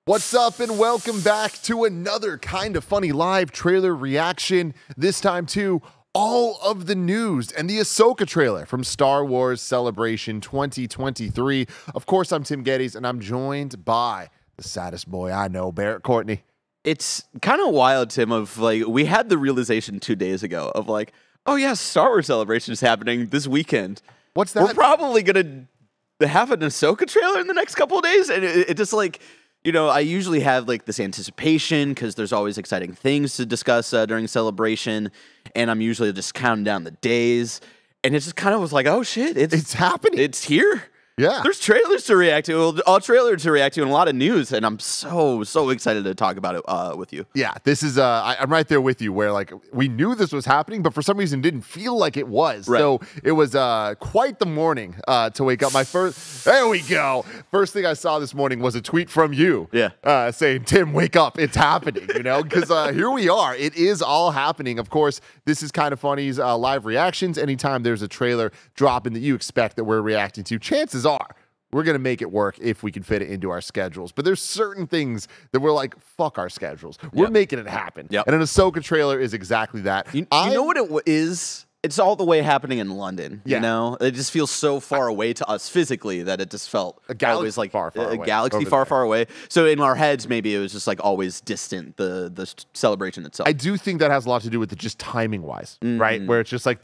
What's up and welcome back to another Kinda Funny live trailer reaction. This time to all of the news and the Ahsoka trailer from Star Wars Celebration 2023. Of course, I'm Tim Geddes and I'm joined by the saddest boy I know, Barrett Courtney. It's kind of wild, Tim, of like, we had the realization 2 days ago of like, oh yeah, Star Wars Celebration is happening this weekend. What's that? We're probably going to have an Ahsoka trailer in the next couple of days. And it just like, you know, I usually have like this anticipation because there's always exciting things to discuss during Celebration. And I'm usually just counting down the days. And it just kind of was like, oh shit, It's happening. It's here. Yeah. There's trailers to react to, a trailer to react to, and a lot of news, and I'm so excited to talk about it with you. Yeah, this is, I'm right there with you where, like, we knew this was happening, but for some reason didn't feel like it was. Right. So it was quite the morning to wake up. There we go. First thing I saw this morning was a tweet from you. Yeah. Saying, Tim, wake up. It's happening, you know, because here we are. It is all happening. Of course, this is Kinda Funny's live reactions. Anytime there's a trailer dropping that you expect that we're reacting to, chances are we're going to make it work if we can fit it into our schedules. But there's certain things that we're like, fuck our schedules. We're making it happen. Yep. And an Ahsoka trailer is exactly that. You know what it is? It's all the way happening in London. Yeah. You know, it just feels so far away to us physically that it just felt galaxy like far a away galaxy over far away. So in our heads, maybe it was just like always distant. The celebration itself. I do think that has a lot to do with it just timing wise, right? Where it's just like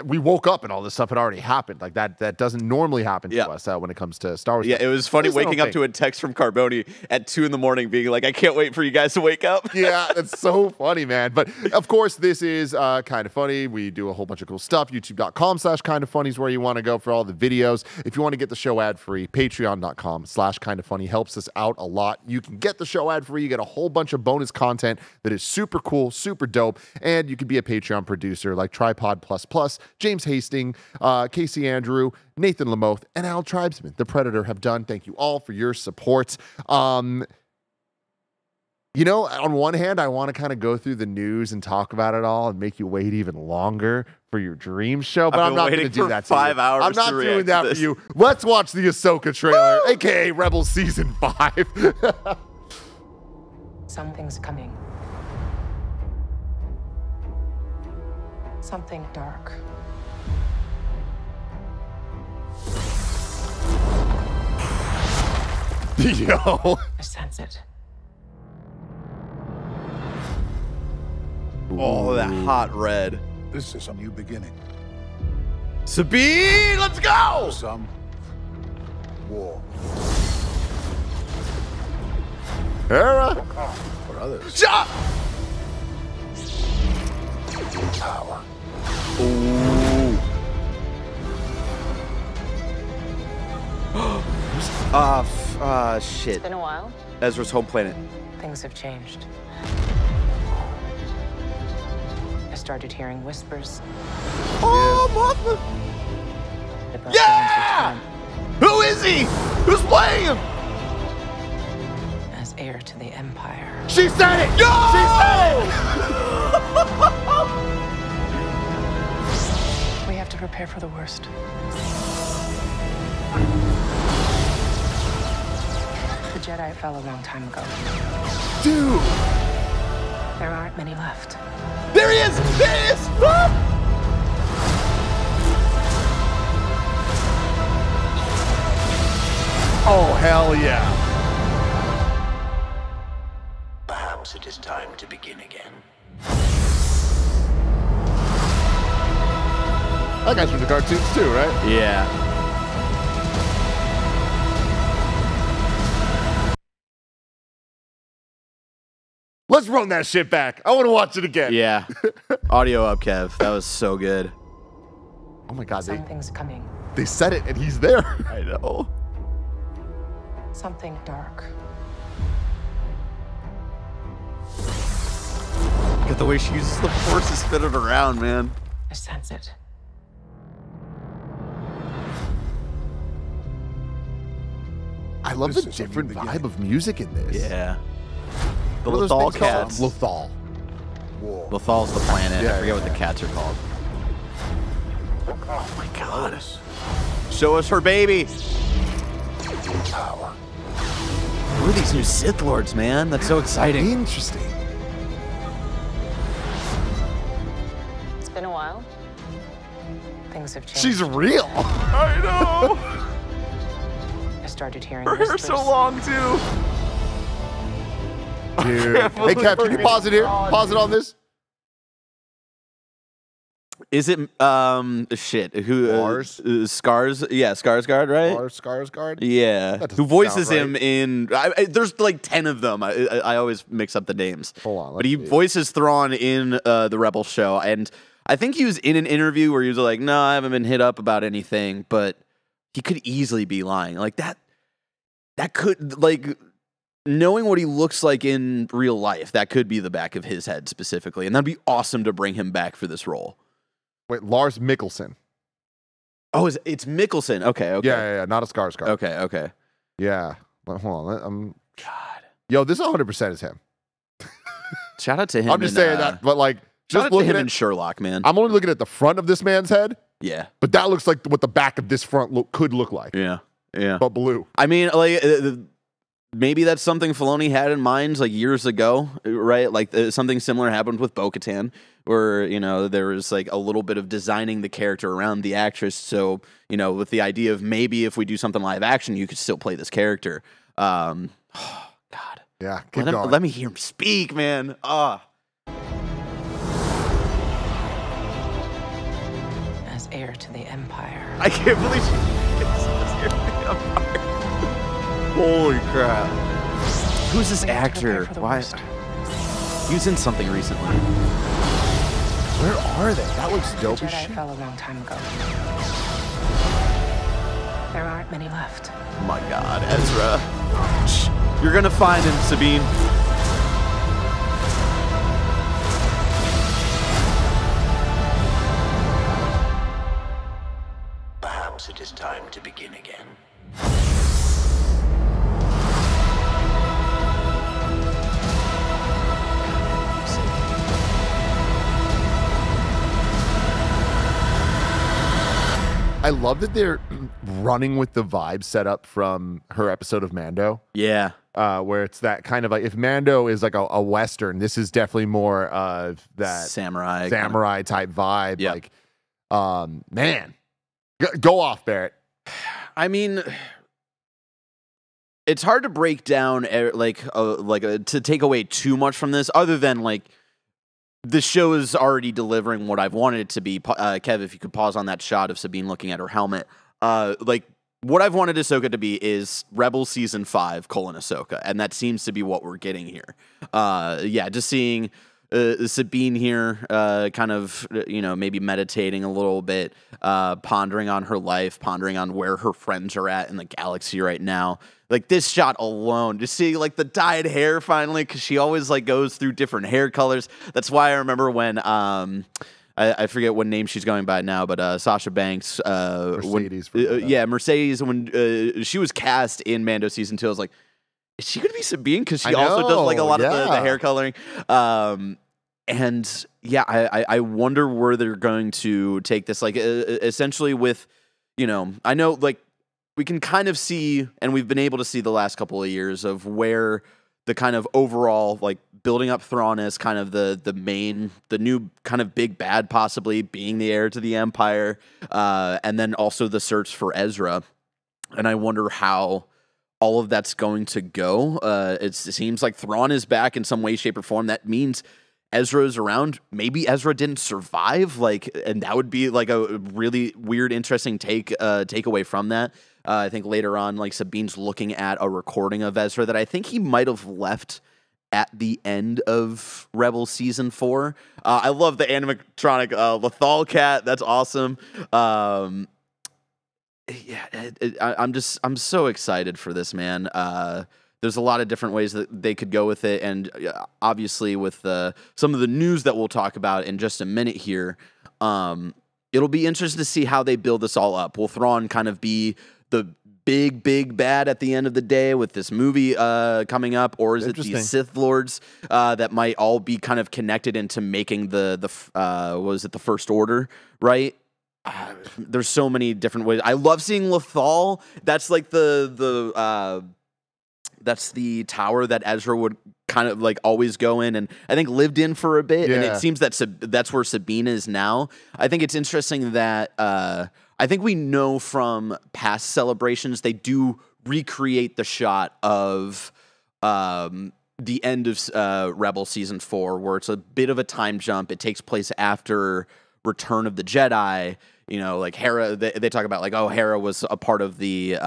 we woke up and all this stuff had already happened. Like that doesn't normally happen to us when it comes to Star Wars. Yeah, it was funny waking up to a text from Carboni at 2 in the morning being like, I can't wait for you guys to wake up. Yeah, it's so funny, man. But of course, this is Kinda Funny. We do a whole bunch of cool stuff. YouTube.com/KindaFunny is where you want to go for all the videos. If you want to get the show ad-free, Patreon.com/KindaFunny helps us out a lot. You can get the show ad-free. You get a whole bunch of bonus content that is super cool, super dope, and you can be a Patreon producer like Tripod Plus, James Hastings, Casey Andrew, Nathan Lamoth, and Al Tribesman, the Predator, have done. Thank you all for your support. You know, on one hand, I want to kind of go through the news and talk about it all and make you wait even longer for your dream show, but I'm not going to do that to you. 5 hours. I'm not doing that for you. Let's watch the Ahsoka trailer, aka Rebels Season 5. Something's coming. Something dark. Yo. I sense it. Oh, that hot red. This is a new beginning. Sabine, let's go! Some war. Hera. For others, Shot! power. Ooh. Shit. It's been a while. Ezra's home planet. Things have changed. I started hearing whispers. Oh, Mothma! About Yeah! Dan's Who is he? Who's playing him? return as heir to the Empire. She said it. Yo! She said it. We have to prepare for the worst. The Jedi fell a long time ago. Dude. There aren't many left. There he is! There he is! Ah! Oh, hell yeah. Perhaps it is time to begin again. That guy's from the cartoons too, right? Yeah. Let's run that shit back. I want to watch it again. Yeah. Audio up, Kev. That was so good. Oh my God, Something's coming. they said it and he's there. I know. Something dark. Look at the way she uses the force to spin it around, man. I sense it. I love This the is a new different beginning. vibe of music in this. Yeah. The What are those Lothal things called? cats. Lothal. War. Lothal's the planet. Yeah, I forget what yeah. the cats are called. Oh my God. Show us her baby. Power. Who are these new Sith Lords, man? That's so exciting. Interesting. It's been a while. Things have changed. She's real. I know. I started hearing For her whispers. so long, too. Dude. Hey, Kev, can you pause it here? Pause it on this. Is it, shit, who, Lars? Scars? Yeah, Skarsgård, right? Lars Skarsgård? Yeah. That doesn't Who voices sound him right. in, there's like 10 of them. I always mix up the names. Hold on. But he let's see. voices Thrawn in the Rebel show, and I think he was in an interview where he was like, "No, I haven't been hit up about anything," but he could easily be lying. Like that could, like, knowing what he looks like in real life, that could be the back of his head specifically, and that'd be awesome to bring him back for this role. Wait, Lars Mikkelsen. Oh, it's Mikkelsen. Okay. Yeah, not a Skarsgård. Okay. Yeah. Hold on. God. Yo, this 100% is him. Shout out to him. I'm just saying that, but like, Shout just out to looking him at, and Sherlock, man. I'm only looking at the front of this man's head, Yeah. but that looks like what the back of this front could look like, Yeah. but blue. I mean, like, maybe that's something Filoni had in mind, like, years ago, right? Like, something similar happened with Bo-Katan, where, you know, there was, like, a little bit of designing the character around the actress. So, you know, with the idea of maybe if we do something live action, you could still play this character. Oh, God. Yeah, keep going. Let me hear him speak, man. As heir to the Empire. I can't believe she is Holy crap. Who's this We have to actor? prepare for the Why? worst. He was in something recently. Where are they? That looks The dope as Jedi shit. fell a long time ago. There aren't many left. Oh my God, Ezra. You're gonna find him, Sabine. Perhaps it is time to begin again. I love that they're running with the vibe set up from her episode of Mando, Yeah. where it's that kind of like, if Mando is like a Western, this is definitely more of that Samurai. samurai type vibe. Yep. Like, man, go off, Barrett. I mean, it's hard to break down, to take away too much from this, other than, like, the show is already delivering what I've wanted it to be. Kev, if you could pause on that shot of Sabine looking at her helmet. Like, what I've wanted Ahsoka to be is Rebels Season 5, Ahsoka. And that seems to be what we're getting here. Yeah, just seeing Sabine here, kind of, you know, maybe meditating a little bit, pondering on her life, pondering on where her friends are at in the galaxy right now. Like, this shot alone, just seeing, like, the dyed hair finally, because she always, like, goes through different hair colors. That's why I remember when, I forget what name she's going by now, but Sasha Banks. Mercedes. Mercedes, when she was cast in Mando Season 2, I was like, is she going to be Sabine? Because she I also does, like, a know, lot of the yeah. hair coloring. And, yeah, I wonder where they're going to take this. Like, essentially with, you know, I know, like, we can kind of see, and we've been able to see the last couple of years of where the kind of overall, like, building up Thrawn as kind of the new kind of big bad, possibly being the heir to the Empire, and then also the search for Ezra. And I wonder how all of that's going to go. It seems like Thrawn is back in some way, shape, or form. That means Ezra is around. Maybe Ezra didn't survive, like, and that would be like a really weird, interesting takeaway from that. I think later on, like, Sabine's looking at a recording of Ezra that I think he might have left at the end of Rebels Season 4. I love the animatronic Lethal cat. That's awesome. I'm so excited for this, man. There's a lot of different ways that they could go with it, and obviously with some of the news that we'll talk about in just a minute here, it'll be interesting to see how they build this all up. Will Thrawn kind of be the big bad at the end of the day with this movie coming up, or is it these Sith Lords that might all be kind of connected into making the First Order, right? There's so many different ways. I love seeing Lethal. That's like the That's the tower that Ezra would kind of like always go in and I think lived in for a bit. And it seems that that's where Sabine is now. I think it's interesting that I think we know from past celebrations they do recreate the shot of the end of Rebel Season 4, where it's a bit of a time jump. It takes place after Return of the Jedi. You know, like Hera, they talk about like, oh, Hera was a part of the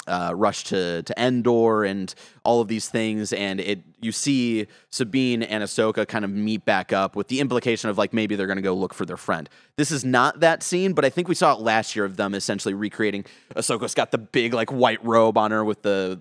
rush to Endor and all of these things, and you see Sabine and Ahsoka kind of meet back up with the implication of like maybe they're going to go look for their friend. This is not that scene, but I think we saw it last year of them essentially recreating. Ahsoka's got the big like white robe on her with the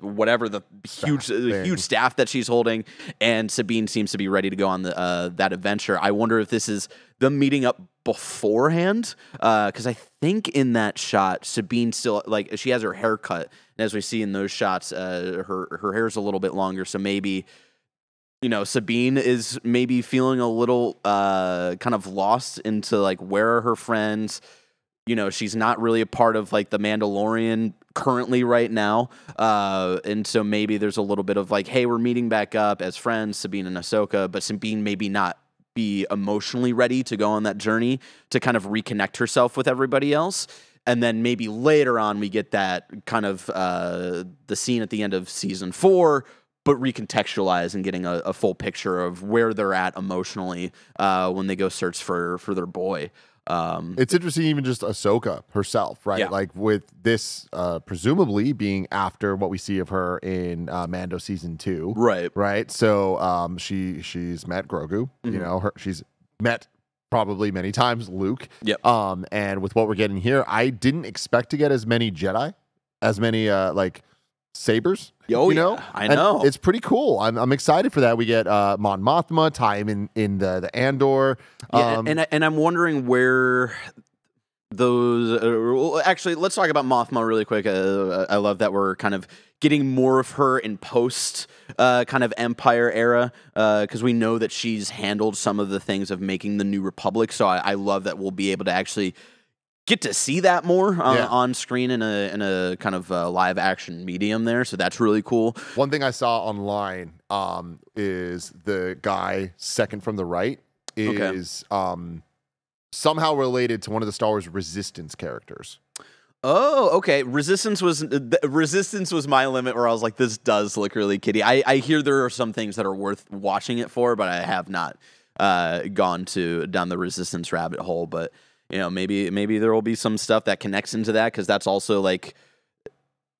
huge staff that she's holding, and Sabine seems to be ready to go on that adventure. I wonder if this is them meeting up beforehand, because I think in that shot Sabine still like she has her hair cut, and as we see in those shots, her hair's a little bit longer, so maybe Sabine is maybe feeling a little kind of lost into like where are her friends. She's not really a part of like the Mandalorian currently right now, and so maybe there's a little bit of like, hey, we're meeting back up as friends, Sabine and Ahsoka, but Sabine maybe not be emotionally ready to go on that journey to kind of reconnect herself with everybody else. And then maybe later on we get that kind of the scene at the end of Season 4, but recontextualized and getting a full picture of where they're at emotionally when they go search for their boy. It's interesting, even just Ahsoka herself, right? Yeah. Like with this presumably being after what we see of her in Mando Season 2. Right. So she's met Grogu, she's met probably many times Luke. Yep. And with what we're getting here, I didn't expect to get as many Jedi, as many like sabers. I know. And it's pretty cool. I'm excited for that. We get Mon Mothma, tie him in the Andor. And I'm wondering where those actually, let's talk about Mothma really quick. I love that we're kind of getting more of her in post kind of Empire era, because we know that she's handled some of the things of making the New Republic. So I love that we'll be able to actually get to see that more on screen in a kind of live action medium there. So that's really cool. One thing I saw online is the guy second from the right is somehow related to one of the Star Wars Resistance characters. Oh, okay. Resistance was my limit where I was like, this does look really kiddie. I hear there are some things that are worth watching it for, but I have not gone down the Resistance rabbit hole. But maybe there will be some stuff that connects into that, because that's also like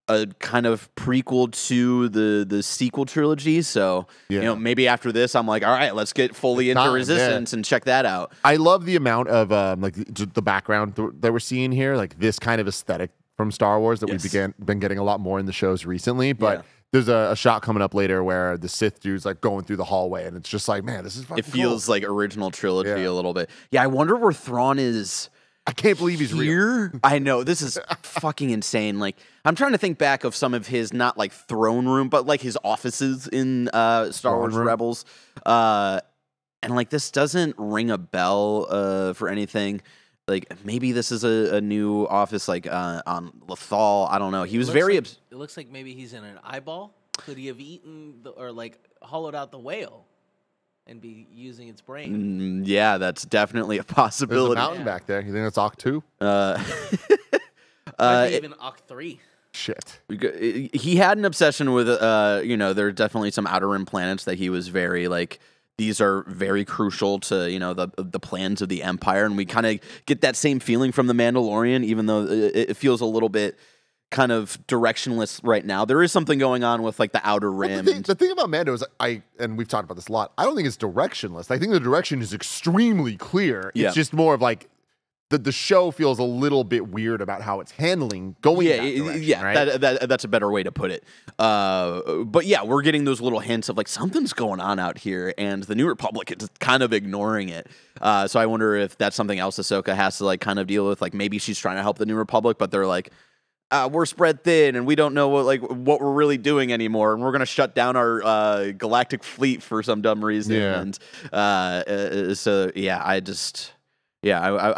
a kind of prequel to the sequel trilogy. So maybe after this, I'm like, all right, let's get fully into Resistance and check that out. I love the amount of like the background that we're seeing here, like this kind of aesthetic from Star Wars that we've been getting a lot more in the shows recently. But there's a shot coming up later where the Sith dude's like going through the hallway, and it's just like, man, this is fucking It feels like original trilogy a little bit. Yeah, I wonder where Thrawn is. I can't believe he's here. I know, this is fucking insane. Like, I'm trying to think back of some of his, not like throne room, but like his offices in Star Wars Rebels. And like, this doesn't ring a bell for anything. Like, maybe this is a new office, like on Lothal. I don't know. He was it looks like maybe he's in an eyeball. Could he have eaten or like hollowed out the whale and be using its brain? Yeah, that's definitely a possibility. There's a mountain back there. You think that's Oct 2? Maybe even Oct 3. Shit. He had an obsession with, there are definitely some outer rim planets that he was very like, these are very crucial to, the plans of the Empire. And we kind of get that same feeling from The Mandalorian, even though it feels a little bit kind of directionless right now. There is something going on with like the outer rim. The thing about Mando is and we've talked about this a lot, I don't think it's directionless. I think the direction is extremely clear. It's just more of like the show feels a little bit weird about how it's handling going that direction, right? That's a better way to put it. But yeah, we're getting those little hints of like something's going on out here, and the New Republic is kind of ignoring it. So I wonder if that's something else Ahsoka has to like kind of deal with. Like maybe she's trying to help the New Republic, but they're like, we're spread thin and we don't know what we're really doing anymore, and we're gonna shut down our galactic fleet for some dumb reason. And I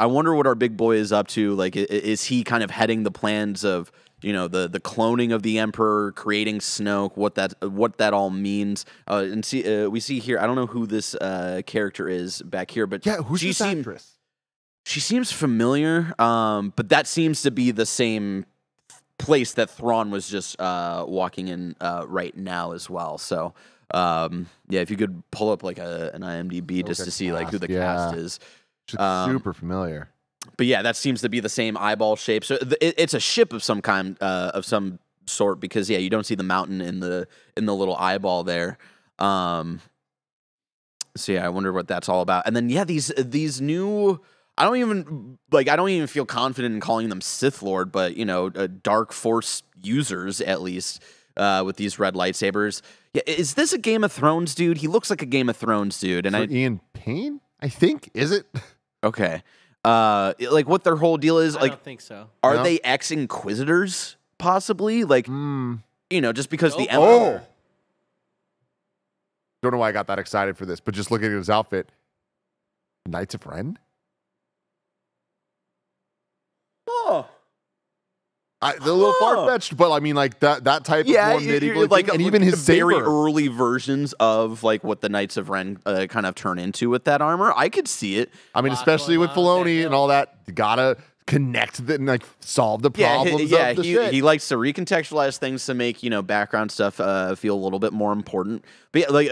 wonder what our big boy is up to. Like, is he kind of heading the plans of you know, the cloning of the Emperor, creating Snoke, what that all means. And we see here, I don't know who this character is back here, but Yeah, who's this actress? She seems familiar, but that seems to be the same place that Thrawn was just walking in right now as well. So yeah, if you could pull up like an IMDb just to see like who the cast is. She's super familiar. But yeah, that seems to be the same eyeball shape. So it's a ship of some kind, of some sort, because yeah, you don't see the mountain in the little eyeball there. So yeah, I wonder what that's all about. And then yeah, these new, I don't even feel confident in calling them Sith Lord, but you know, Dark Force users at least with these red lightsabers. Yeah, is this a Game of Thrones dude? He looks like a Game of Thrones dude. And Ian Payne, I think, is it? Okay. Like what their whole deal is, I like, don't think so. Are No? they ex-Inquisitors, possibly? Like, you know, just because the Oh. Emperor... Don't know why I got that excited for this, but just looking at his outfit, Knights of Ren? Oh. They're a little far-fetched, but I mean, like, that type of more medieval like, thing, and even his very saber. early versions of, like, what the Knights of Ren kind of turn into with that armor. I could see it. I mean, Lot especially going with on with that Filoni and hill. all that, you gotta connect and like solve the problems of the shit. He likes to recontextualize things to make, you know, background stuff feel a little bit more important. But yeah, like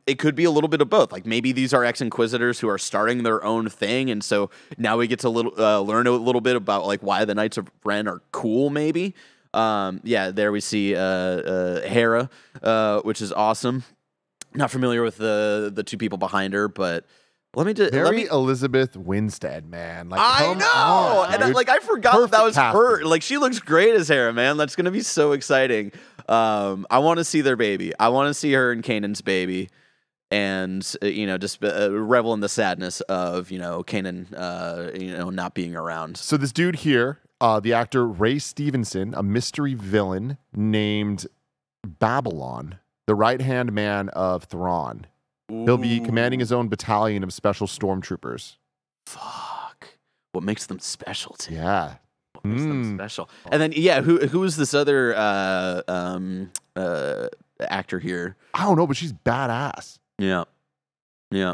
it could be a little bit of both. Like maybe these are ex-Inquisitors who are starting their own thing, and so now we get to learn a little bit about like why the Knights of Ren are cool. Maybe, yeah. There we see Hera, which is awesome. Not familiar with the two people behind her, but. Mary Elizabeth Winstead, man. Like, I come know, on, and dude. I forgot Perfect that was casting. her. Like, she looks great as Hera, man. That's gonna be so exciting. I want to see their baby. I want to see her and Kanan's baby, and you know, just revel in the sadness of Kanan, you know, not being around. So this dude here, the actor Ray Stevenson, a mystery villain named Babylon, the right-hand man of Thrawn. He'll be commanding his own battalion of special stormtroopers. Fuck. What makes them special, too? Yeah. What makes them special? And then, yeah, who is this other actor here? I don't know, but she's badass. Yeah. Yeah.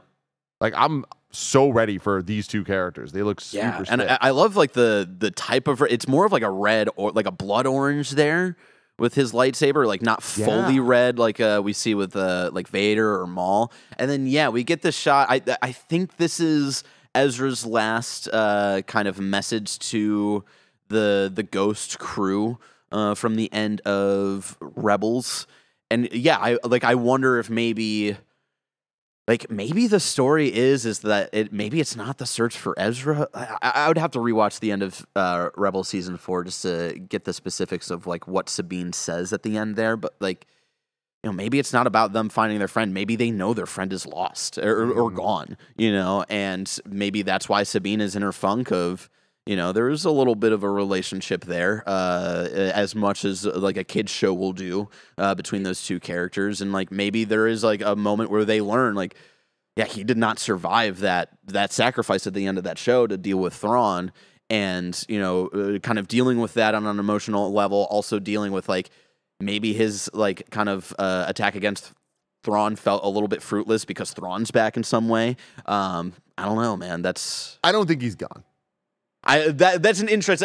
Like, I'm so ready for these two characters. They look super and sick. I love like the type of, it's more of like a red or like a blood orange there with his lightsaber, like not fully red like we see with like Vader or Maul. And then yeah, we get this shot. I think this is Ezra's last kind of message to the Ghost crew from the end of Rebels. And yeah, I wonder if maybe the story is that maybe it's not the search for Ezra. I would have to rewatch the end of Rebel season 4 just to get the specifics of like what Sabine says at the end there. But like, you know, maybe it's not about them finding their friend. Maybe they know their friend is lost or gone. You know, and maybe that's why Sabine is in her funk of, you know, there is a little bit of a relationship there, as much as like a kid's show will do between those two characters. And like maybe there is like a moment where they learn like, yeah, he did not survive that sacrifice at the end of that show to deal with Thrawn. And, you know, kind of dealing with that on an emotional level, also dealing with like maybe his like kind of attack against Thrawn felt a little bit fruitless because Thrawn's back in some way. I don't know, man. I don't think he's gone. That's an interest.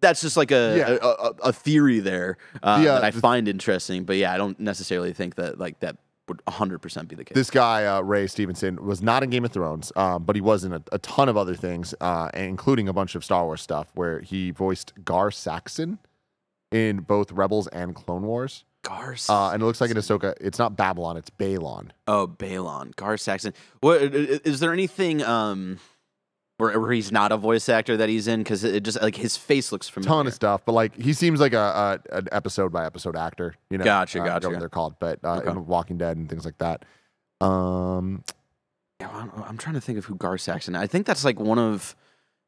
That's just like a theory there that I find interesting. But yeah, I don't necessarily think that like that would 100% be the case. This guy, Ray Stevenson, was not in Game of Thrones, but he was in a ton of other things, including a bunch of Star Wars stuff, where he voiced Gar Saxon in both Rebels and Clone Wars. Gar and it looks like in Ahsoka, it's not Babylon, it's Balon. Oh, Balon. Gar Saxon. What is there anything where he's not a voice actor that he's in? Because it just like his face looks familiar. Ton of stuff, but like he seems like an episode by episode actor. You know, Gotcha. I forget what they're called, but in Walking Dead and things like that. Yeah, I'm trying to think of who Gar Saxon. I think that's like one of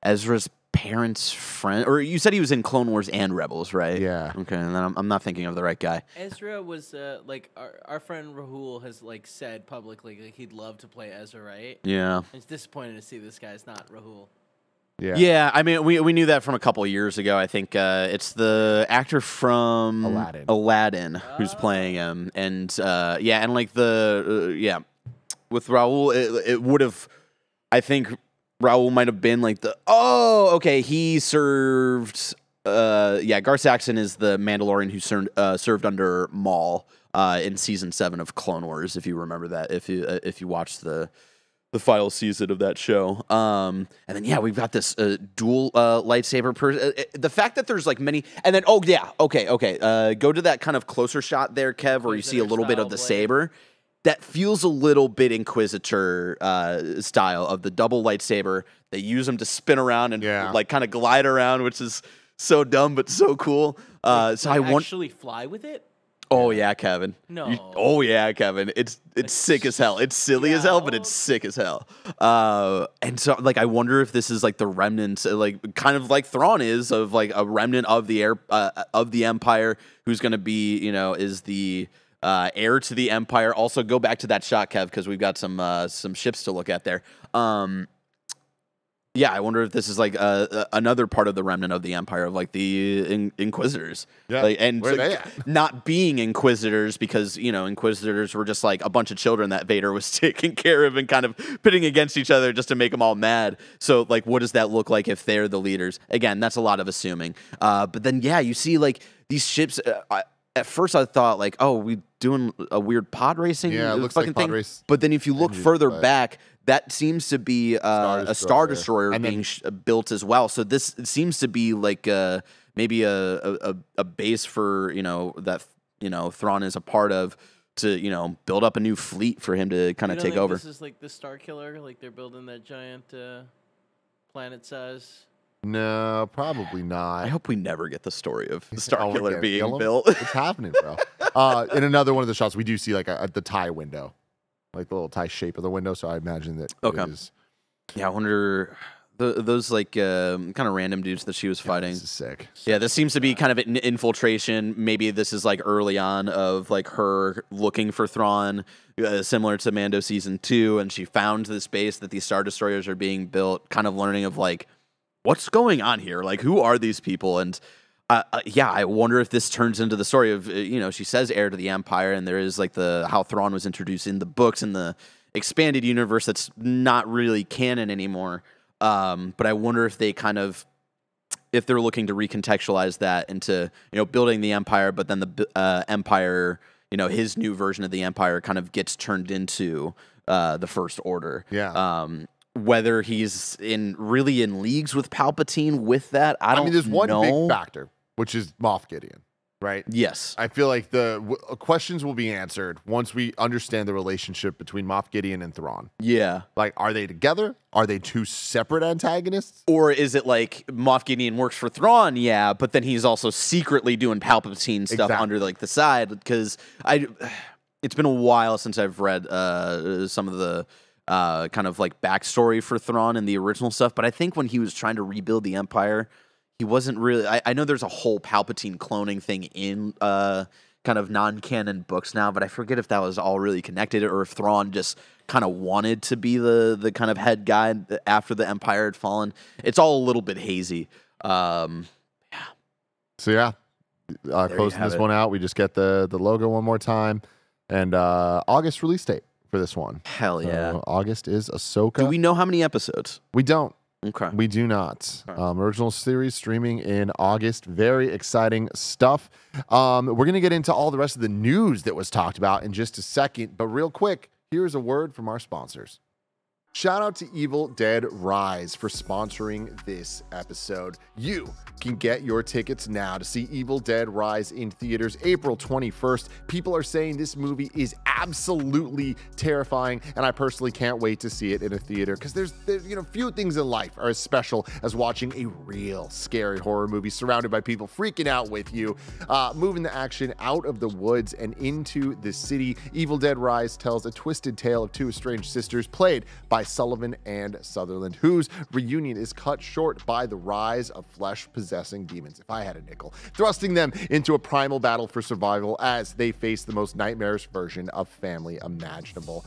Ezra's parents' friend. Or you said he was in Clone Wars and Rebels, right? Yeah. Okay, and then I'm not thinking of the right guy. Ezra was like our friend Rahul has like said publicly like he'd love to play Ezra, right? Yeah. It's disappointing to see this guy's not Rahul. Yeah, I mean, we knew that from a couple of years ago. I think it's the actor from Aladdin who's playing him, and and like with Raul, it would have. I think Raul might have been like he served. Gar Saxon is the Mandalorian who served under Maul in season 7 of Clone Wars. If you remember that, if you watched the final season of that show. And then, we've got this dual lightsaber. The fact that there's like many, and then, go to that kind of closer shot there, Kev, where you see a little bit of the saber. That feels a little bit Inquisitor style of the double lightsaber. They use them to spin around and like kind of glide around, which is so dumb but so cool. So I want actually fly with it. Oh yeah, Kevin. No. Oh yeah, Kevin. It's sick as hell. It's silly as hell, but it's sick as hell. And so like I wonder if this is like the remnants, like kind of like Thrawn is, of like a remnant of the Empire, who's going to be, is the heir to the Empire. Also, go back to that shot, Kev, because we've got some ships to look at there. I wonder if this is like another part of the remnant of the Empire, of like the Inquisitors. Yeah, and where they at? Not being Inquisitors because, Inquisitors were just like a bunch of children that Vader was taking care of and kind of pitting against each other just to make them all mad. So, like, what does that look like if they're the leaders? Again, that's a lot of assuming. But then, you see, like, these ships... at first, I thought, like, we doing a weird pod racing it looks like pod race. But then if you look further back... That seems to be a Star Destroyer being built as well. So this seems to be like maybe a base for that Thrawn is a part of to build up a new fleet for him to kind of take over. This is like the Star Killer, like they're building that giant planet size. No, probably not. I hope we never get the story of the Star Killer being built. It's happening, bro. In another one of the shots, we do see like the tie window. Like the little tie shape of the window, so I imagine that it is. Yeah, I wonder those like kind of random dudes that she was fighting. This is sick. Yeah, this seems to be kind of an infiltration. Maybe this is like early on of like her looking for Thrawn, similar to Mando season 2, and she found this base that these Star Destroyers are being built. Kind of learning of like what's going on here. Like, who are these people? And I wonder if this turns into the story of, she says heir to the Empire, and there is like how Thrawn was introduced in the books in the expanded universe that's not really canon anymore. But I wonder if they if they're looking to recontextualize that into, building the Empire, but then the Empire, his new version of the Empire kind of gets turned into the First Order. Yeah. Whether he's really in leagues with Palpatine with that, I don't know. There's one big factor, which is Moff Gideon, right? Yes. I feel like the questions will be answered once we understand the relationship between Moff Gideon and Thrawn. Yeah. Like, are they together? Are they two separate antagonists? Or is it like Moff Gideon works for Thrawn? Yeah, but then he's also secretly doing Palpatine stuff under like the side. Because it's been a while since I've read some of the kind of like backstory for Thrawn and the original stuff. But I think when he was trying to rebuild the Empire, he wasn't really... I know there's a whole Palpatine cloning thing in kind of non-canon books now, but I forget if that was all really connected or if Thrawn just kind of wanted to be the kind of head guy after the Empire had fallen. It's all a little bit hazy. So closing this one out, we just get the logo one more time. And August release date for this one. Hell yeah. August is Ahsoka. Do we know how many episodes? We don't. Okay. We do not. Original series streaming in August. Very exciting stuff. We're going to get into all the rest of the news that was talked about in just a second. But real quick, here's a word from our sponsors. Shout out to Evil Dead Rise for sponsoring this episode. You can get your tickets now to see Evil Dead Rise in theaters April 21st. People are saying this movie is absolutely terrifying, and I personally can't wait to see it in a theater because there's few things in life are as special as watching a real scary horror movie surrounded by people freaking out with you. Moving the action out of the woods and into the city, Evil Dead Rise tells a twisted tale of two estranged sisters played by by Sullivan and Sutherland, whose reunion is cut short by the rise of flesh-possessing demons, if I had a nickel, thrusting them into a primal battle for survival as they face the most nightmarish version of family imaginable.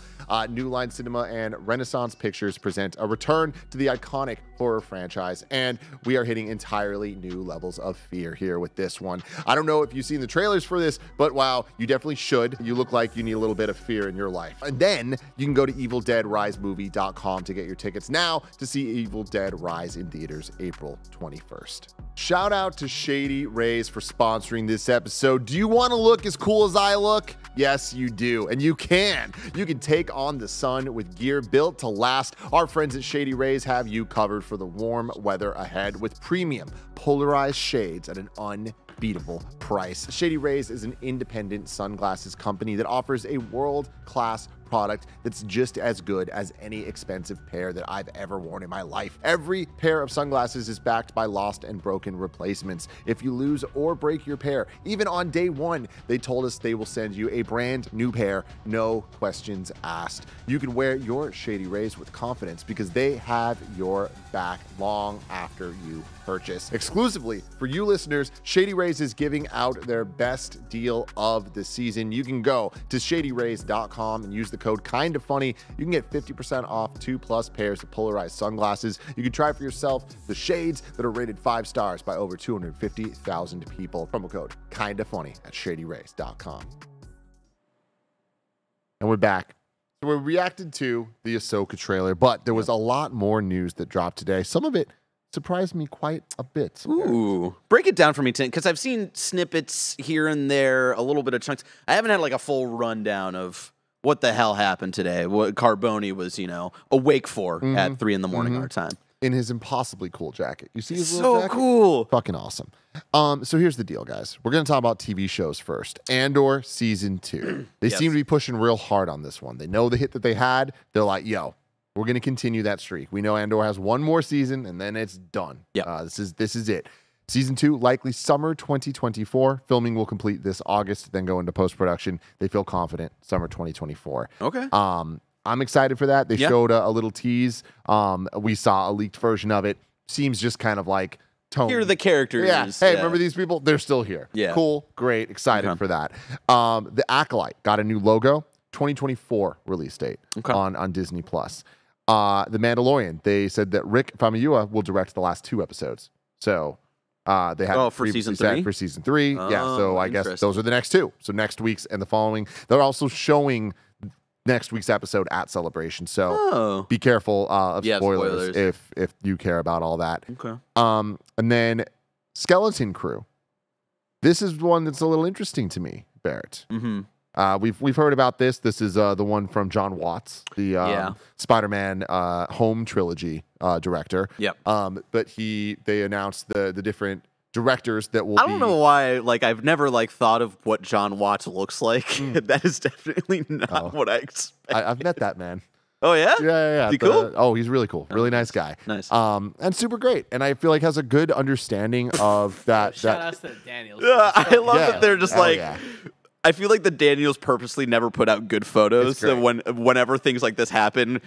New Line Cinema and Renaissance Pictures present a return to the iconic horror franchise, and we are hitting entirely new levels of fear here with this one. I don't know if you've seen the trailers for this, but wow, you definitely should. You look like you need a little bit of fear in your life. And then you can go to EvilDeadRiseMovie.com to get your tickets now to see Evil Dead Rise in theaters April 21st. Shout out to Shady Rays for sponsoring this episode. Do you want to look as cool as I look? Yes, you do, and you can. You can take on the sun with gear built to last. Our friends at Shady Rays have you covered for the warm weather ahead with premium polarized shades at an unbeatable price. Shady Rays is an independent sunglasses company that offers a world-class product that's just as good as any expensive pair that I've ever worn in my life. Every pair of sunglasses is backed by lost and broken replacements. If you lose or break your pair, even on day one, they told us they will send you a brand new pair, no questions asked. You can wear your Shady Rays with confidence because they have your back long after you purchase. Exclusively for you listeners, Shady Rays is giving out their best deal of the season. You can go to shadyrays.com and use the code KindaFunny. You can get 50% off 2+ pairs of polarized sunglasses. You can try for yourself the shades that are rated 5 stars by over 250,000 people. Promo code KindaFunny at shadyrays.com. And we're back. So we reacted to the Ahsoka trailer, but there was a lot more news that dropped today. Some of it surprised me quite a bit. Ooh, break it down for me, Tim, because I've seen snippets here and there, a little bit of chunks. I haven't had like a full rundown of what the hell happened today, what Carboni was, awake for at 3 a.m. our time. In his impossibly cool jacket. You see his little jacket? So cool. Fucking awesome. So here's the deal, guys. We're going to talk about TV shows first. Andor Season 2. They seem to be pushing real hard on this one. They know the hit that they had. They're like, yo, we're going to continue that streak. We know Andor has one more season, and then it's done. This is it. Season 2, likely summer 2024. Filming will complete this August, then go into post-production. They feel confident summer 2024. Okay. I'm excited for that. They showed a little tease. We saw a leaked version of it. Seems just kind of like tone. Here are the characters. Yeah. Hey, remember these people? They're still here. Yeah. Cool. Great. Excited for that. The Acolyte got a new logo. 2024 release date on Disney Plus. The Mandalorian. They said that Rick Famuyiwa will direct the last 2 episodes. So they have for season 3? For season 3. So I guess those are the next 2. So next week's and the following. They're also showing next week's episode at Celebration. So be careful of spoilers if you care about all that. Okay. And then Skeleton Crew. This is one that's a little interesting to me, Barrett. We've heard about this. This is the one from John Watts, the Spider-Man Home trilogy director. Yep. But they announced the different directors that will. I don't know why. I've never thought of what John Watts looks like. That is definitely not what I expect. I've met that man. Oh yeah. Yeah. Is he cool? Oh, he's really cool. Really nice guy. Nice. And super great. And I feel like has a good understanding of that. Shout out to Daniels. I love that they're just yeah. I feel like the Daniels purposely never put out good photos. So whenever things like this happen,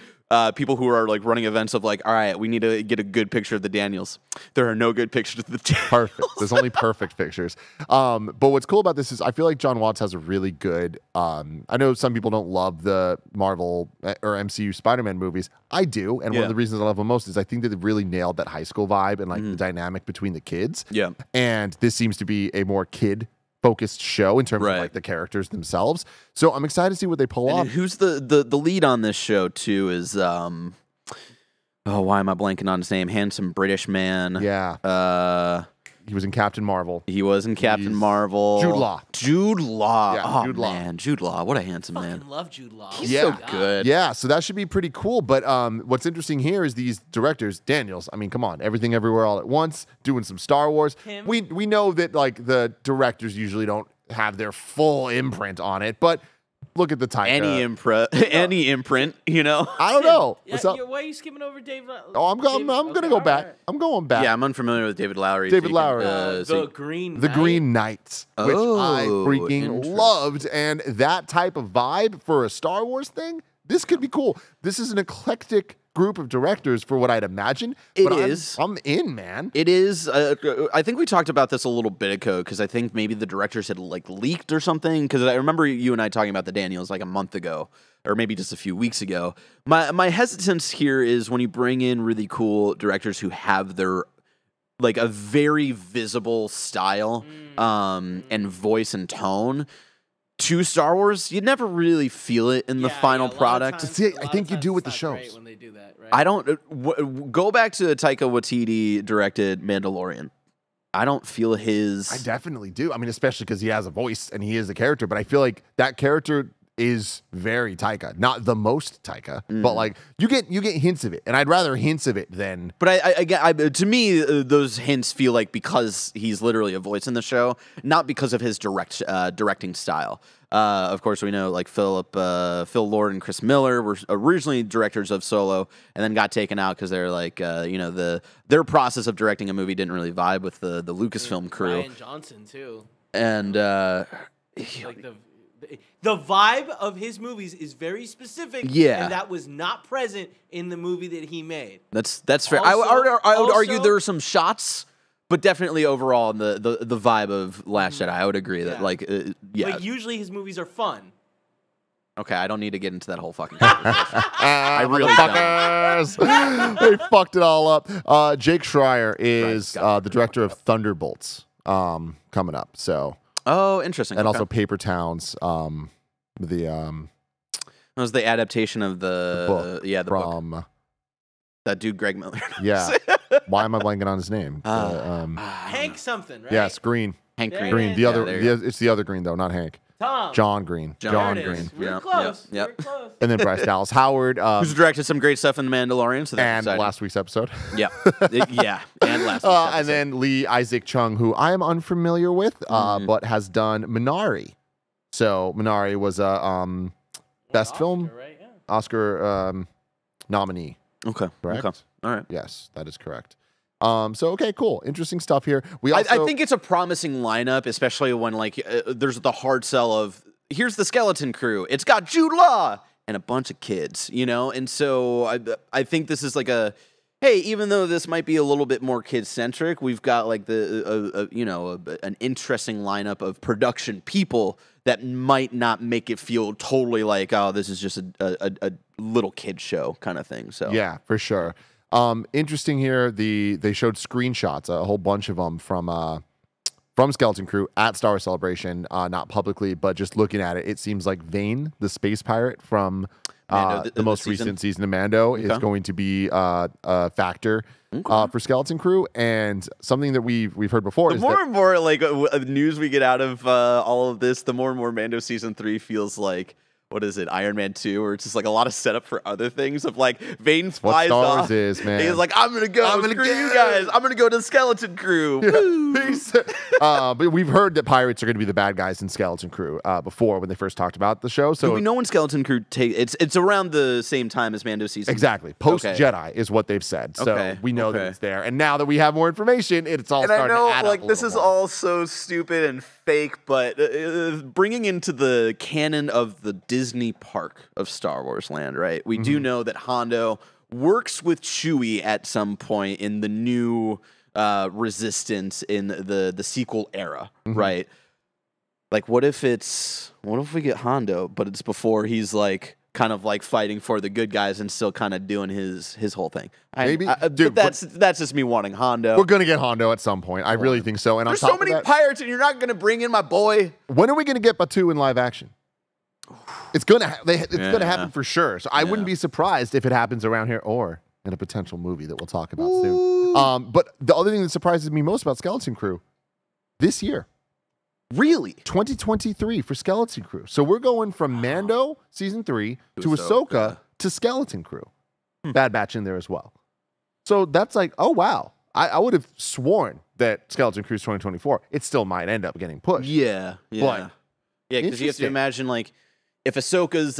people who are running events of all right, we need to get a good picture of the Daniels. There are no good pictures of the Daniels. Perfect. There's only perfect pictures. But what's cool about this is I feel like John Watts has a really good. I know some people don't love the Marvel or MCU Spider-Man movies. I do, and one of the reasons I love them most is I think that they really nailed that high school vibe and the dynamic between the kids. Yeah. And this seems to be a more kid-focused show in terms of the characters themselves. So I'm excited to see what they pull off. Who's the lead on this show too is why am I blanking on his name? Handsome British man. Yeah. He was in Captain Marvel. He was in Captain Marvel. Jude Law. Jude Law. Yeah, Jude Law. Man, Jude Law. What a handsome man. I love Jude Law. He's so good. Yeah, so that should be pretty cool. But what's interesting here is these directors, Daniels. I mean, come on, Everything Everywhere All at Once, doing some Star Wars. We know that the directors usually don't have their full imprint on it, but look at the Taika. Any imprint, I don't know. Why are you skipping over David? Oh, I'm gonna go back. Right. I'm going back. Yeah, I'm unfamiliar with David Lowery. The Green Knights, which I freaking loved, and that type of vibe for a Star Wars thing. this could be cool. This is an eclectic group of directors for what I'd imagine. It but is. I'm in, man. It is. I think we talked about this a little bit ago because I think maybe the directors had like leaked or something. Because I remember you and I talking about the Daniels like a month ago, or maybe just a few weeks ago. My hesitance here is when you bring in really cool directors who have their like a very visible style and voice and tone to Star Wars, you never really feel it in the final product. See, I think you do with the shows. When they do that, right? I don't go back to Taika Waititi directed Mandalorian. I don't feel his. I definitely do. I mean, especially because he has a voice and he is a character, but I feel like that character is very Taika, not the most Taika, but like you get hints of it, and I'd rather hints of it than. But I to me, those hints feel like because he's literally a voice in the show, not because of his directing style. Of course, we know like Phil Lord and Chris Miller were originally directors of Solo, and then got taken out because they're like, their process of directing a movie didn't really vibe with the Lucasfilm crew. Rian Johnson too, and like the vibe of his movies is very specific. Yeah, and that was not present in the movie that he made. That's fair. Also, I would argue there are some shots. But definitely overall, in the vibe of Last Jedi, I would agree that, Like, usually his movies are fun. Okay, I don't need to get into that whole fucking conversation. I really don't. They fucked it all up. Jake Schreier is the director of Thunderbolts coming up. So. Oh, interesting. And also Paper Towns. That was the adaptation of the book. That dude, Greg Miller. Yeah. Why am I blanking on his name? Hank something, right? Yes, Green. Hank There Green. Green. It's the other Green though, not Hank. Tom. John Green. John There it is. Green. We're Yeah. close. Yep. We're close. And then Bryce Dallas Howard. Who's directed some great stuff in The Mandalorian. So that's and exciting. last week's episode. Yeah. Yeah. And last week's episode. And then Lee Isaac Chung, who I am unfamiliar with, but has done Minari. So Minari was a best film Right? Yeah. Oscar nominee. Okay. Correct? Okay. All right. Yes, that is correct. So okay, cool, interesting stuff here. We I also, think it's a promising lineup, especially when like there's the hard sell of here's the skeleton crew. It's got Jude Law and a bunch of kids, and so I think this is like a hey, even though this might be a little bit more kid centric, we've got like an interesting lineup of production people that might not make it feel totally like this is just a little kid show kind of thing. So yeah, for sure. Interesting here. They showed screenshots, a whole bunch of them from Skeleton Crew at Star Wars Celebration, not publicly, but just looking at it, it seems like Vane, the space pirate from Mando, the most recent season of Mando, is going to be a factor for Skeleton Crew, and something that we've heard before. The more and more like news we get out of all of this, the more and more Mando season 3 feels like. What is it, Iron Man 2, where it's just like a lot of setup for other things of like Vane flies Star off. Wars is, man. He's like, I'm gonna go. Screw you guys. I'm gonna go to the Skeleton Crew. Woo. Peace. But we've heard that pirates are going to be the bad guys in Skeleton Crew before when they first talked about the show. So do we know when Skeleton Crew it's around the same time as Mando season. Exactly. Post Jedi is what they've said. So we know that it's there. And now that we have more information, it's all starting to add up like a this little is more. all so stupid and fake, but bringing into the canon of the Disney park of Star Wars land, right? We do know that Hondo works with Chewie at some point in the new Resistance in the sequel era, right? Like, what if we get Hondo, but it's before he's like kind of like fighting for the good guys and still kind of doing his whole thing. Maybe, dude, that's just me wanting Hondo. We're gonna get Hondo at some point. I really think so. And there's on so top of many that, pirates, and you're not gonna bring in my boy. when are we gonna get Batuu in live action? It's gonna happen for sure. So I wouldn't be surprised if it happens around here or in a potential movie that we'll talk about soon. But the other thing that surprises me most about Skeleton Crew, this year, Really? 2023 for Skeleton Crew. So we're going from Mando season 3 to Ahsoka to Skeleton Crew. Bad Batch in there as well. So that's like, oh wow. I would have sworn that Skeleton Crew's 2024. It still might end up getting pushed. Yeah. But Because you have to imagine like if Ahsoka's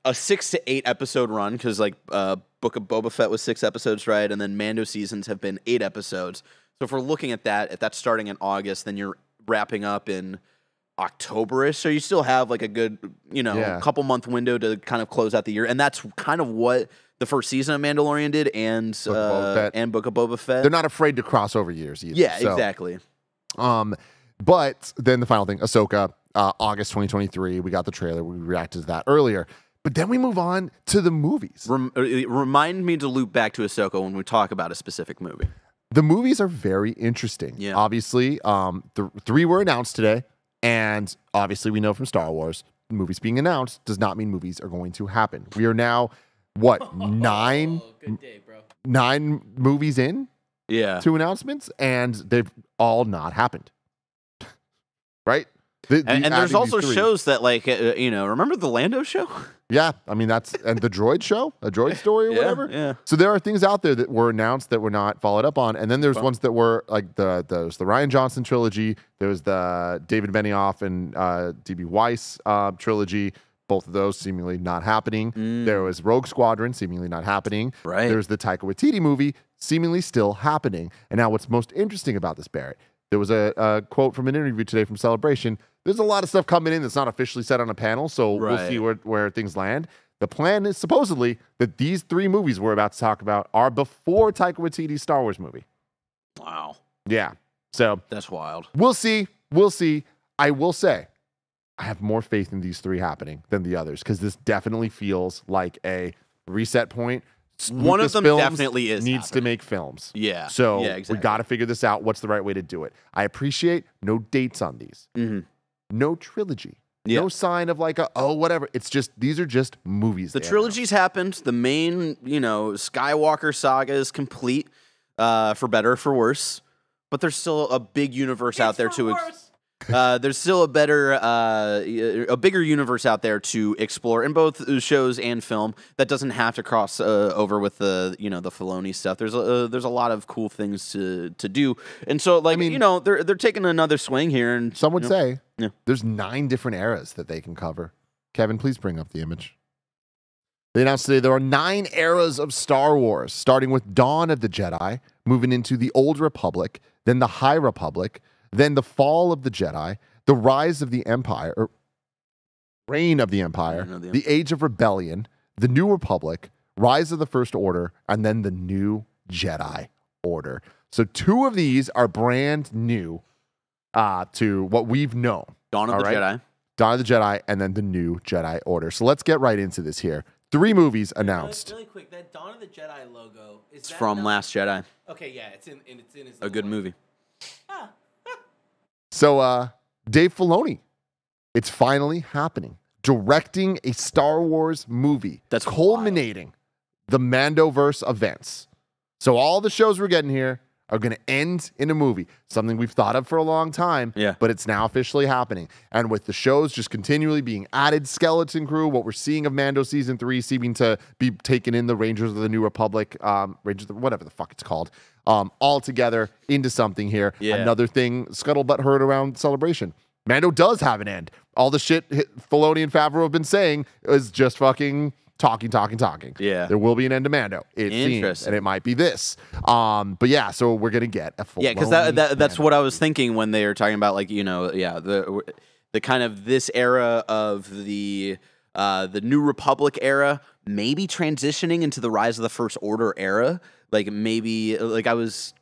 a 6 to 8 episode run, because like Book of Boba Fett was 6 episodes, right? And then Mando seasons have been 8 episodes. So if we're looking at that, if that's starting in August, then you're wrapping up in October-ish, so you still have like a good, couple month window to kind of close out the year, and that's kind of what the first season of Mandalorian did, and Book of Boba Fett. They're not afraid to cross over years either. Yeah, exactly. But then the final thing, Ahsoka, August 2023, we got the trailer. We reacted to that earlier. But then we move on to the movies. Remind me to loop back to Ahsoka when we talk about a specific movie. The movies are very interesting. Yeah. Obviously, the 3 were announced today. And obviously, we know from Star Wars, movies being announced does not mean movies are going to happen. We are now, what, 9? Good day, bro. 9 movies in? Yeah. 2 announcements, and they've all not happened. Right? And there's also shows that, like, remember the Lando show? Yeah, I mean, and the droid show, a droid story or whatever. Yeah. So there are things out there that were announced that were not followed up on, and then there's ones that were like the Rian Johnson trilogy. There was the David Benioff and D.B. Weiss trilogy. Both of those seemingly not happening. There was Rogue Squadron, seemingly not happening. Right. There's the Taika Waititi movie, seemingly still happening. And now, what's most interesting about this, Barrett? There was a quote from an interview today from Celebration. There's a lot of stuff coming in that's not officially said on a panel, so we'll see where things land. The plan is supposedly that these 3 movies we're about to talk about are before Taika Waititi's Star Wars movie. Wow. Yeah. So that's wild. We'll see. We'll see. I will say, I have more faith in these 3 happening than the others because this definitely feels like a reset point. One of them definitely needs to make films. Yeah. So exactly. we got to figure this out. What's the right way to do it? I appreciate no dates on these. No trilogy. Yeah. No sign of like whatever. It's just, these are just movies. The trilogy's happened. The main, Skywalker saga is complete, for better or for worse. But there's still a big universe out there to there's still a bigger universe out there to explore in both shows and film that doesn't have to cross over with the the Filoni stuff. There's a lot of cool things to do, and so they're taking another swing here. And some would say there's 9 different eras that they can cover. Kevin, please bring up the image. They announced today there are 9 eras of Star Wars, starting with Dawn of the Jedi, moving into the Old Republic, then the High Republic, then the Fall of the Jedi, the Rise of the Empire, or Reign of the Empire, the Age of Rebellion, the New Republic, Rise of the First Order, and then the New Jedi Order. So 2 of these are brand new to what we've known. Dawn of the Jedi. Dawn of the Jedi, and then the New Jedi Order. So let's get right into this here. 3 movies announced. Really quick, that Dawn of the Jedi logo is from Last Jedi. Okay, yeah, it's in his a good movie. So, Dave Filoni, it's finally happening. Directing a Star Wars movie that's culminating the Mandoverse events. So all the shows we're getting here are going to end in a movie, something we've thought of for a long time, but it's now officially happening. And with the shows just continually being added, Skeleton Crew, what we're seeing of Mando Season 3 seeming to be taken in the Rangers of the New Republic, whatever the fuck it's called, all together into something here. Another thing scuttlebutt heard around Celebration. Mando does have an end. All the shit Filoni and Favreau have been saying is just fucking talking. Yeah. There will be an end to Mando. It seems, and it might be this. But yeah, so we're gonna get a full. Yeah, because that's what I was thinking when they were talking about the kind of this era of the New Republic era, maybe transitioning into the Rise of the First Order era. Like maybe I was.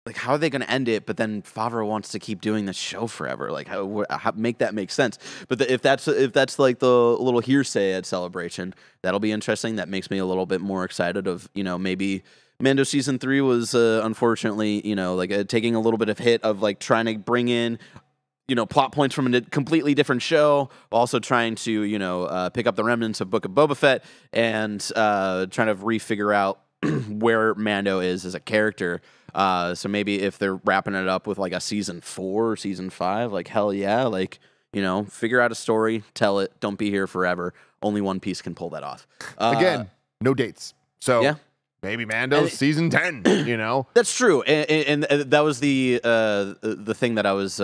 Like, how are they going to end it? But then Favreau wants to keep doing this show forever. Like, how make that make sense? But if that's like the little hearsay at Celebration, that'll be interesting. That makes me a little bit more excited. Of maybe Mando Season 3 was unfortunately taking a little bit of hit of like trying to bring in plot points from a completely different show, also trying to pick up the remnants of Book of Boba Fett and trying to refigure out where Mando is as a character. So maybe if they're wrapping it up with like a season 4 or season 5, like hell yeah, like figure out a story, tell it, don't be here forever. Only one piece can pull that off. Again, no dates. So yeah. Maybe Mando's season 10. That's true, and that was the thing that I was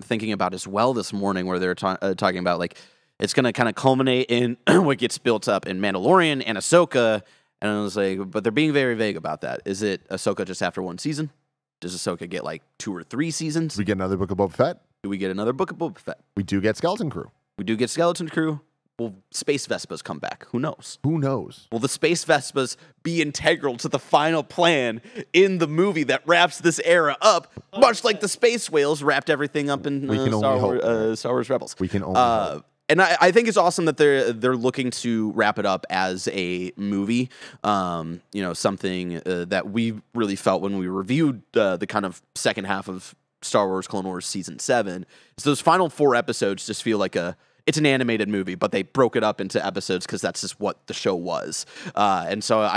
thinking about as well this morning, where they were talking about like it's going to kind of culminate in what gets built up in Mandalorian and Ahsoka. And I was like, but they're being very vague about that. Is it Ahsoka just after 1 season? Does Ahsoka get like 2 or 3 seasons? We get another Book of Boba Fett? Do we get another Book of Boba Fett? We do get Skeleton Crew. We do get Skeleton Crew. Will Space Vespas come back? Who knows? Who knows? Will the Space Vespas be integral to the final plan in the movie that wraps this era up, much like the Space Whales wrapped everything up in We can Star, only hope. Star Wars Rebels? We can only hope. And I think it's awesome that they're looking to wrap it up as a movie. You know, something that we really felt when we reviewed the kind of second half of Star Wars Clone Wars Season 7. So those final 4 episodes just feel like it's an animated movie, but they broke it up into episodes because that's just what the show was. And so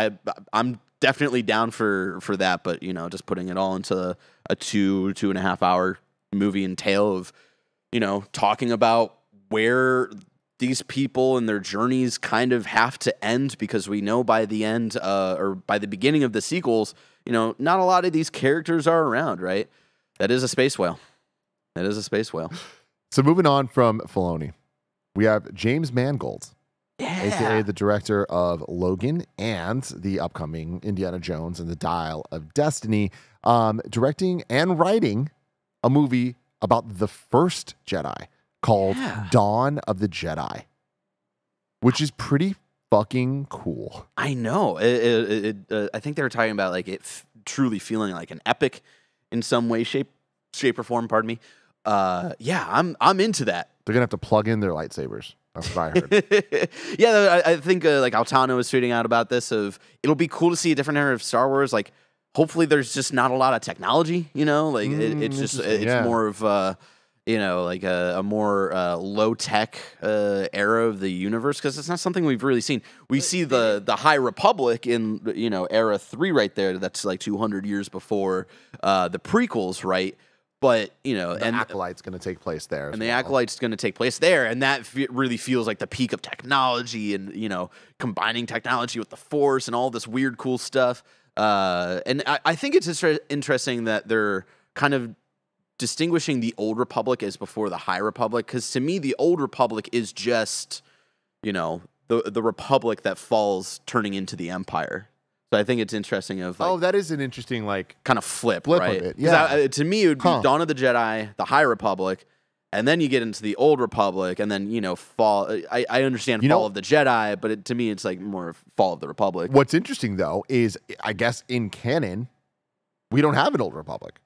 I'm definitely down for that, but you know, just putting it all into a 2.5 hour movie and tale of, you know, talking about where these people and their journeys kind of have to end, because we know by the end or by the beginning of the sequels, you know, not a lot of these characters are around, right? That is a space whale. That is a space whale. So moving on from Filoni, we have James Mangold, Yeah. aka the director of Logan and the upcoming Indiana Jones and the Dial of Destiny, directing and writing a movie about the first Jedi called Dawn of the Jedi, which is pretty fucking cool. I know. I think they were talking about like it truly feeling like an epic in some way, shape or form. Pardon me. Yeah, I'm into that. They're gonna have to plug in their lightsabers. That's what I heard. Yeah, I think like Altano was tweeting out about this. Of it'll be cool to see a different era of Star Wars. Like, hopefully, there's just not a lot of technology. You know, like it's just more of you know, like a more low tech era of the universe, because it's not something we've really seen. We see the High Republic in, you know, era 3 right there. That's like 200 years before the prequels, right? But, you know, The Acolyte's going to take place there. And the Acolyte's going to take place there. And that really feels like the peak of technology and, you know, combining technology with the Force and all this weird, cool stuff. And I think it's interesting that they're kind of distinguishing the Old Republic as before the High Republic. Because to me, the Old Republic is just, you know, the Republic that falls turning into the Empire. So I think it's interesting of like, that is an interesting like kind of flip right? of it. Yeah. To me, it would be Dawn of the Jedi, the High Republic, and then you get into the Old Republic, and then, you know, Fall. I understand Fall of the Jedi, but to me, it's like more Fall of the Republic. What's interesting though is, I guess in canon, we don't have an Old Republic.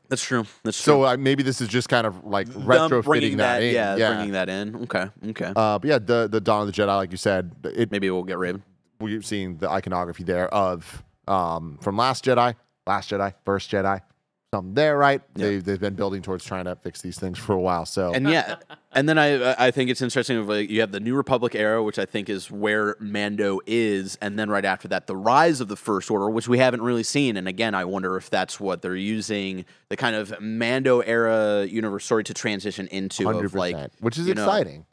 That's true. That's true. true. So maybe this is just kind of like retrofitting that in. Yeah, bringing that in. Okay. But yeah, the Dawn of the Jedi, like you said, Maybe we'll get Raven. We've seen the iconography there of from Last Jedi, First Jedi, something there, right? Yeah. They've been building towards trying to fix these things for a while. So And yeah, and then I think it's interesting of like you have the New Republic era, which I think is where Mando is, and then right after that, the rise of the First Order, which we haven't really seen. And again, I wonder if that's what they're using the kind of Mando era universe story to transition into, 100%, of like, which is you know, exciting.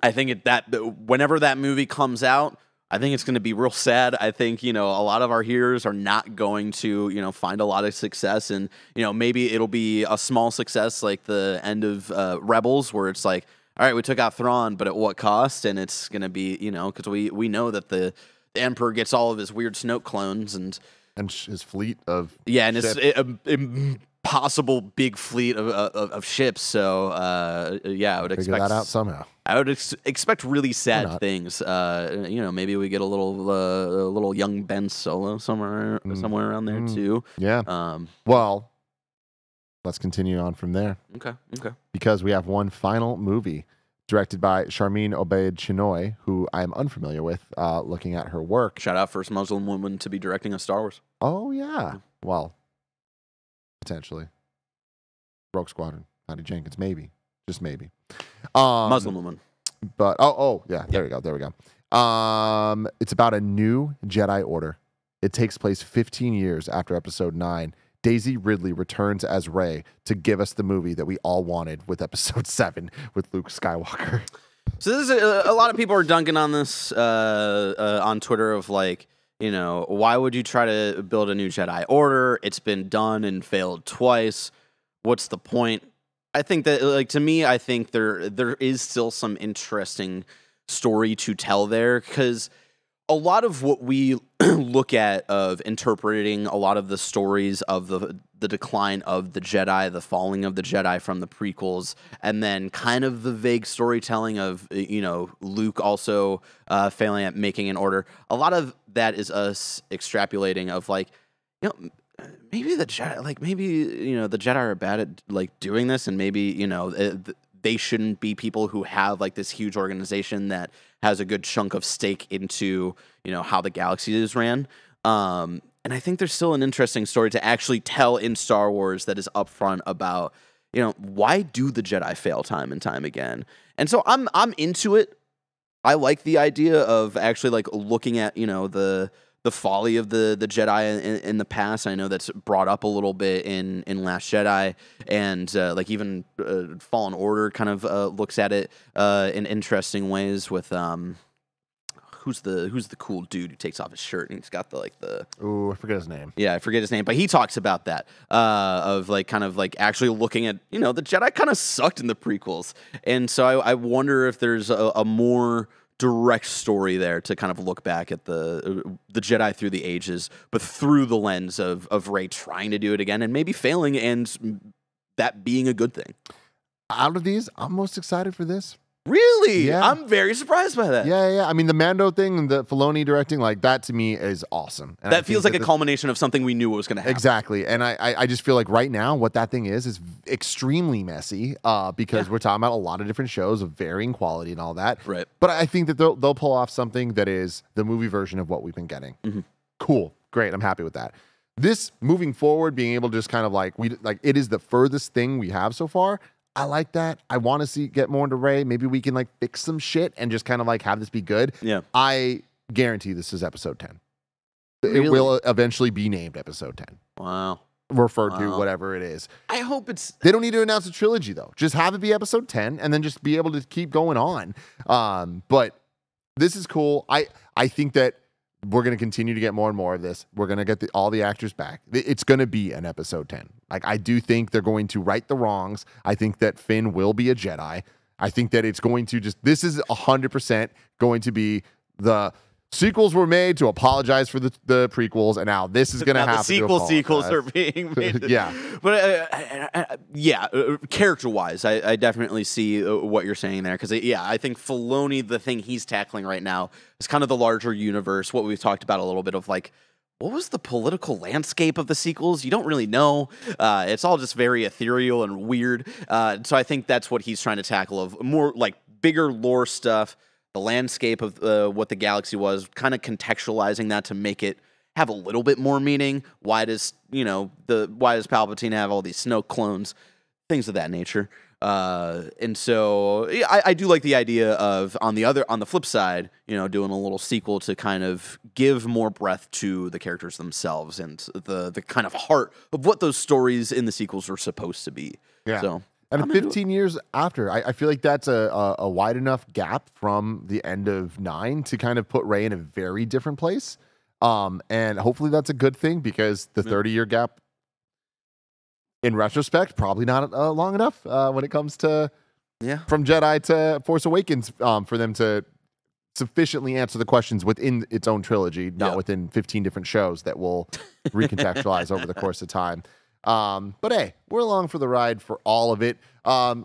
I think that whenever that movie comes out, I think it's going to be real sad. I think, you know, a lot of our heroes are not going to, you know, find a lot of success. And, you know, maybe it'll be a small success like the end of Rebels, where it's like, all right, we took out Thrawn, but at what cost? And it's going to be, you know, because we know that the Emperor gets all of his weird Snoke clones and his fleet of and ships. it's impossible big fleet of ships. So, yeah, I would Figure expect that out somehow. I would expect really sad things. You know, maybe we get a little young Ben Solo somewhere around there too. Yeah. Well, let's continue on from there. Okay. Because we have one final movie directed by Sharmeen Obaid Chinoy, who I'm unfamiliar with, looking at her work. Shout out first Muslim woman to be directing a Star Wars. Oh, yeah. Well, potentially. Rogue Squadron, Patty Jenkins, maybe. Just maybe. Muslim woman. But, yeah, there we go. It's about a new Jedi Order. It takes place 15 years after Episode 9. Daisy Ridley returns as Rey to give us the movie that we all wanted with Episode 7 with Luke Skywalker. So this is a lot of people are dunking on this on Twitter of like, you know, why would you try to build a new Jedi Order? It's been done and failed twice. What's the point? I think that, like, to me, I think there is still some interesting story to tell there, because a lot of what we look at of interpreting a lot of the stories of the decline of the Jedi, the falling of the Jedi from the prequels, and then kind of the vague storytelling of, Luke also failing at making an order. A lot of that is us extrapolating of maybe the Jedi, the Jedi are bad at doing this, and maybe they shouldn't be people who have this huge organization that has a good chunk of stake into how the galaxy is ran. And I think there's still an interesting story to actually tell in Star Wars that is upfront about why do the Jedi fail time and time again. And so I'm into it. I like the idea of actually looking at the folly of the Jedi in the past. I know that's brought up a little bit in Last Jedi, and even Fallen Order kind of looks at it in interesting ways with who's the cool dude who takes off his shirt and he's got the Ooh, I forget his name. Yeah, I forget his name, but he talks about that of actually looking at the Jedi kind of sucked in the prequels, and so I wonder if there's a more direct story there to kind of look back at the Jedi through the ages, but through the lens of Rey trying to do it again and maybe failing, and that being a good thing. Out of these, I'm most excited for this. Really? Yeah. I'm very surprised by that. Yeah. I mean, the Mando thing and the Filoni directing, that to me is awesome. And that feels like a culmination of something we knew was going to happen. Exactly. And I just feel like right now, what that thing is extremely messy because we're talking about a lot of different shows of varying quality and all that. Right. But I think that they'll pull off something that is the movie version of what we've been getting. Mm-hmm. Cool. Great. I'm happy with that. This moving forward, being able to just kind of it is the furthest thing we have so far. I like that. I want to get more into Rey. Maybe we can fix some shit and just kind of have this be good. Yeah. I guarantee this is episode 10. Really? It will eventually be named episode 10. Wow. Referred to, whatever it is. I hope it's... They don't need to announce a trilogy, though. Just have it be episode 10 and then just be able to keep going on. But this is cool. I think that we're going to continue to get more and more of this. We're going to get all the actors back. It's going to be an episode 10. I do think they're going to right the wrongs. I think that Finn will be a Jedi. I think that it's going to this is 100% going to be the sequels were made to apologize for the prequels, and now this is going to have the sequels are being made. Yeah. But character-wise, I definitely see what you're saying there, because I think Filoni, the thing he's tackling right now is kind of the larger universe, what we've talked about a little bit of what was the political landscape of the sequels? You don't really know. It's all just very ethereal and weird. So I think that's what he's trying to tackle, of more bigger lore stuff, the landscape of what the galaxy was, kind of contextualizing that to make it have a little bit more meaning. Why does Palpatine have all these Snoke clones? Things of that nature. And so I do like the idea of on the flip side, doing a little sequel to kind of give more breadth to the characters themselves and the kind of heart of what those stories in the sequels were supposed to be. Yeah. So. And 15 years after, I feel like that's a wide enough gap from the end of 9 to kind of put Rey in a very different place. And hopefully that's a good thing, because the 30-year gap, in retrospect, probably not long enough when it comes to from Jedi to Force Awakens for them to sufficiently answer the questions within its own trilogy, not within 15 different shows that will recontextualize over the course of time. But hey, we're along for the ride for all of it.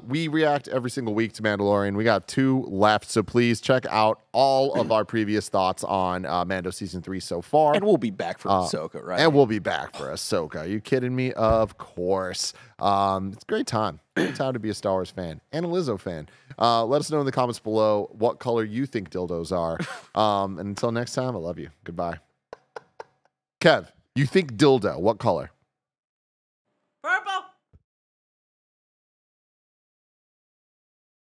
We react every single week to Mandalorian. We got 2 left, so please check out all of our previous thoughts on Mando Season 3 so far. And we'll be back for Ahsoka, right? And we'll be back for Ahsoka. Are you kidding me? Of course. It's a great time. Great time to be a Star Wars fan and a Lizzo fan. Let us know in the comments below what color you think dildos are. And until next time, I love you. Goodbye. Kev, you think dildo, what color?